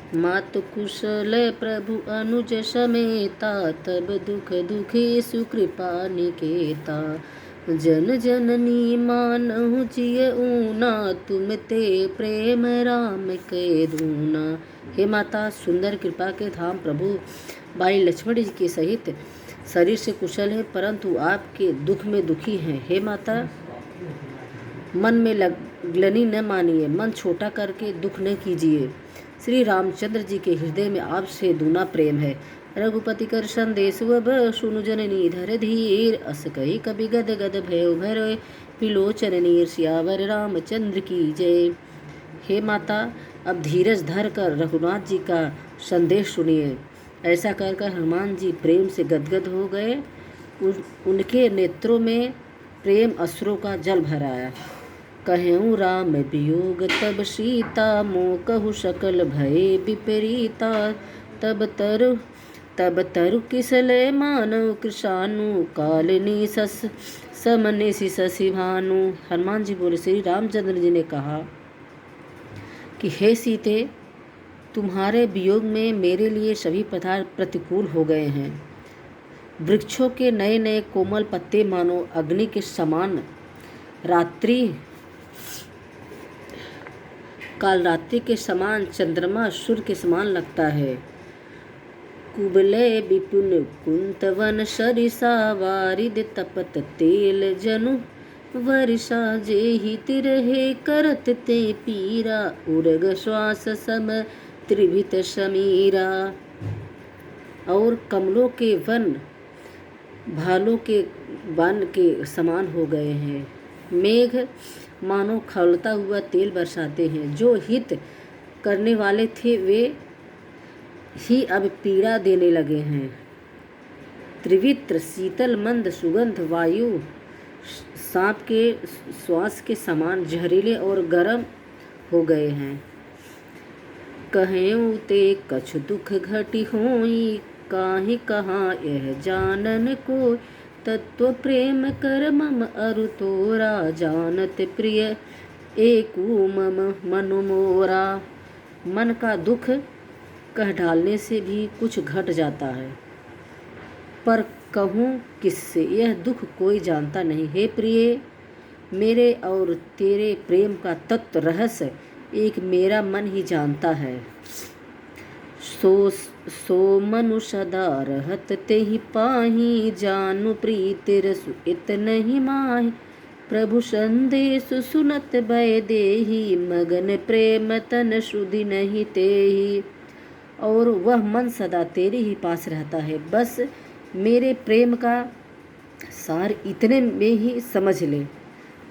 मातु कुशल प्रभु अनुज समेता, तब दुख दुखे सुकृपा निकेता। जन जननी मानहु जिय ऊना, तुम ते प्रेम राम के दूना। हे माता, सुंदर कृपा के धाम प्रभु भाई लक्ष्मण जी के सहित शरीर से कुशल है, परंतु आपके दुख में दुखी हैं। हे माता, मन में ग्लानि न मानिए, मन छोटा करके दुख न कीजिए। श्री रामचंद्र जी के हृदय में आपसे दूना प्रेम है। रघुपति कर संदेश अब, सुनु जननी धर धीर। अस कही कवि गद गद भयो भय, पिलोचन नीर। सियावर रामचंद्र की जय। हे माता, अब धीरज धर कर रघुनाथ जी का संदेश सुनिए। ऐसा कर कर हनुमान जी प्रेम से गदगद हो गए। उनके नेत्रों में प्रेम अश्रु का जल भर आया। कहूँ राम वियोग तब सीता, मोह कहु सकल भय विपरीता। तब तरु किसले मानव कृषानु, कालिनी सस समनि शशि भानु। हनुमान जी बोले, श्री रामचंद्र जी ने कहा कि हे सीते, तुम्हारे वियोग में मेरे लिए सभी पदार्थ प्रतिकूल हो गए हैं। वृक्षों के नए नए कोमल पत्ते मानो अग्नि के समान काल रात्रि के समान, चंद्रमा सूर्य के समान लगता है। कुबले विपुल कुंतवन सरिसा, वारिद तपत तेल जनु वर्षा। जेहि तिरहे करत ते पीरा, उरग श्वास सम त्रिभित समीरा। और कमलों के वन भालों के बाण के समान हो गए हैं। मेघ मानो खौलता हुआ तेल बरसाते हैं। जो हित करने वाले थे वे ही अब पीड़ा देने लगे हैं। त्रिवित्र शीतल मंद सुगंध वायु सांप के श्वास के समान जहरीले और गर्म हो गए हैं। कहें ते कछ दुख घटी होई, काहि कहाँ यह जानन को। तत्व प्रेम कर मम अरु तोरा, जानत प्रिय एकू मम मनु मोरा। मन का दुख कह डालने से भी कुछ घट जाता है, पर कहूँ किससे, यह दुख कोई जानता नहीं। हे प्रिय, मेरे और तेरे प्रेम का तत्व रहस्य एक मेरा मन ही जानता है। सो मनु सदा रहत तेहि पाहि, जानु प्रीति रसु इत नहीं माहि। प्रभु संदेश सुनत भय देहि, मगन प्रेम तन सुधि नहीं तेहि। और वह मन सदा तेरे ही पास रहता है। बस मेरे प्रेम का सार इतने में ही समझ ले।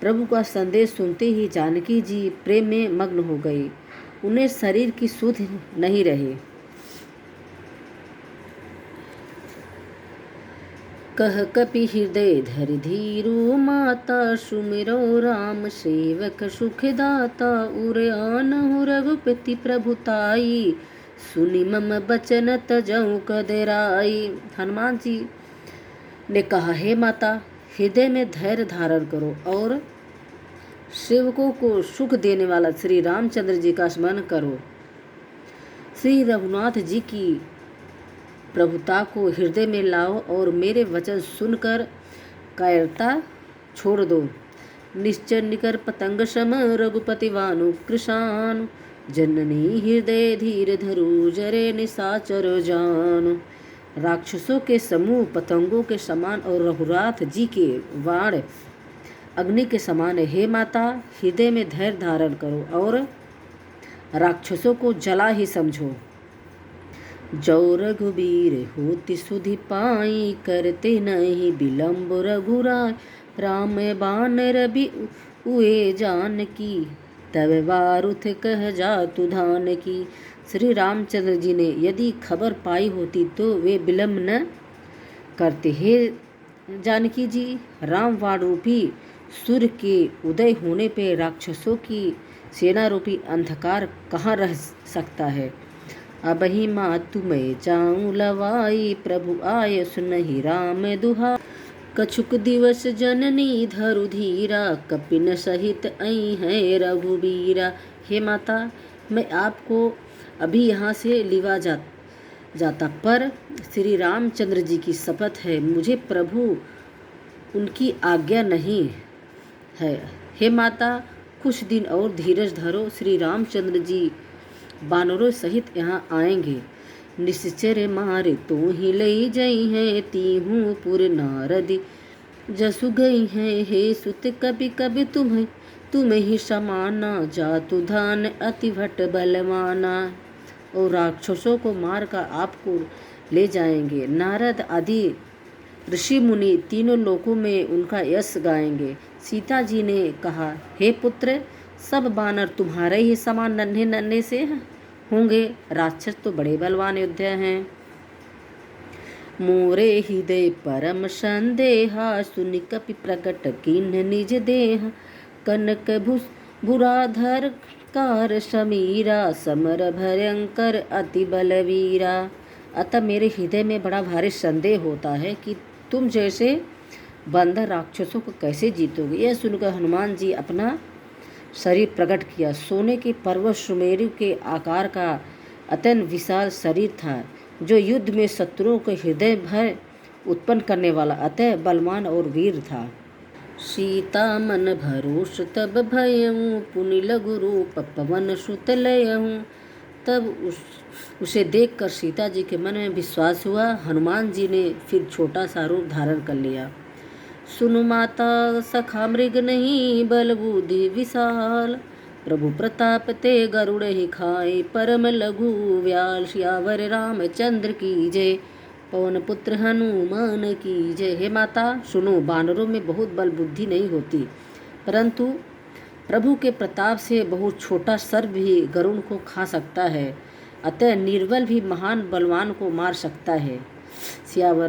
प्रभु का संदेश सुनते ही जानकी जी प्रेम में मग्न हो गई। उन्हें शरीर की सुध नहीं रही। कह कपि हृदय धरि धीरु माता, सुमिरो राम सेवक सुखदाता। उर आनहु रघुपति प्रभुताई, सुनि मम बचन तजहु कदराई। हनुमान जी ने कहा, हे माता, हृदय में धैर्य धारण करो और सेवकों को सुख देने वाला श्री रामचंद्र जी का स्मरण करो। श्री रघुनाथ जी की प्रभुता को हृदय में लाओ और मेरे वचन सुनकर कायरता छोड़ दो। निश्चय निकर पतंग सम, रघुपति वानु कृशानु। जननी हृदय धीर धरु, जरे निशाचर जान। राक्षसों के समूह पतंगों के समान और रघुनाथ जी के वाण अग्नि के समान है। हे माता, हृदय में धैर्य धारण करो और राक्षसों को जला ही समझो। जो रघुबीर होति सुधि पाई, करते नहीं विलम्ब रघुराय। राम बानर भी उए जानकी, तब वारुथ कह जातु धान की। श्री रामचंद्र जी ने यदि खबर पाई होती तो वे विलम्ब न करते। हे जानकी जी, रामवाण रूपी सूर्य के उदय होने पे राक्षसों की सेना रूपी अंधकार कहाँ रह सकता है। अबहि मातु मैं जाऊं लवाई, प्रभु आय सुनहि राम दुहा। कछुक दिवस जननी धरु धीरा, कपिन सहित आई है रघुबीरा। हे माता, मैं आपको अभी यहाँ से लिवा जाता, पर श्री रामचंद्र जी की शपथ है, मुझे प्रभु उनकी आज्ञा नहीं है। हे माता, कुछ दिन और धीरज धरो, श्री रामचंद्र जी बानरों सहित यहाँ आएंगे। निश्चर मारे तो ही लई जई हैं, तीहूँ पुर नारदी जसु गई हैं। हे सुत कभी कभी तुम्हें ही समाना, जातु धान अति भट बलवाना। और राक्षसों को मारकर आपको ले जाएंगे। नारद आदि ऋषि मुनि तीनों लोकों में उनका यश गाएंगे। सीता जी ने कहा, हे पुत्र, सब बानर तुम्हारे ही समान नन्हे नन्हे से होंगे, राक्षस तो बड़े बलवान योद्धा हैं। मोरे हृदय परम संदेहा, सुनि कपि प्रकट कीन्ह निज देह। कनक भुराधर कार समीरा, समर भयंकर अति बलवीरा। अतः मेरे हृदय में बड़ा भारी संदेह होता है कि तुम जैसे बंदर राक्षसों को कैसे जीतोगे। यह सुनकर हनुमान जी अपना शरीर प्रकट किया। सोने के पर्वत सुमेरु के आकार का अत्यंत विशाल शरीर था, जो युद्ध में शत्रुओं के हृदय भय उत्पन्न करने वाला अतः बलवान और वीर था। सीता मन भरोस तब भयऊँ, पुनि लघु रूप पवन सुत लयऊँ। तब उसे देखकर सीता जी के मन में विश्वास हुआ। हनुमान जी ने फिर छोटा सा रूप धारण कर लिया। सुनु माता, सखा मृग नहीं, बल बुद्धि विशाल। प्रभु प्रताप ते गरुड़ ही खाए, परम लघु व्याल। सियावर रामचंद्र की जय, पवन पुत्र हनुमान की जय। हे माता सुनो, बानरों में बहुत बल बुद्धि नहीं होती, परंतु प्रभु के प्रताप से बहुत छोटा सर्प भी गरुड़ को खा सकता है, अतः निर्बल भी महान बलवान को मार सकता है। सियावर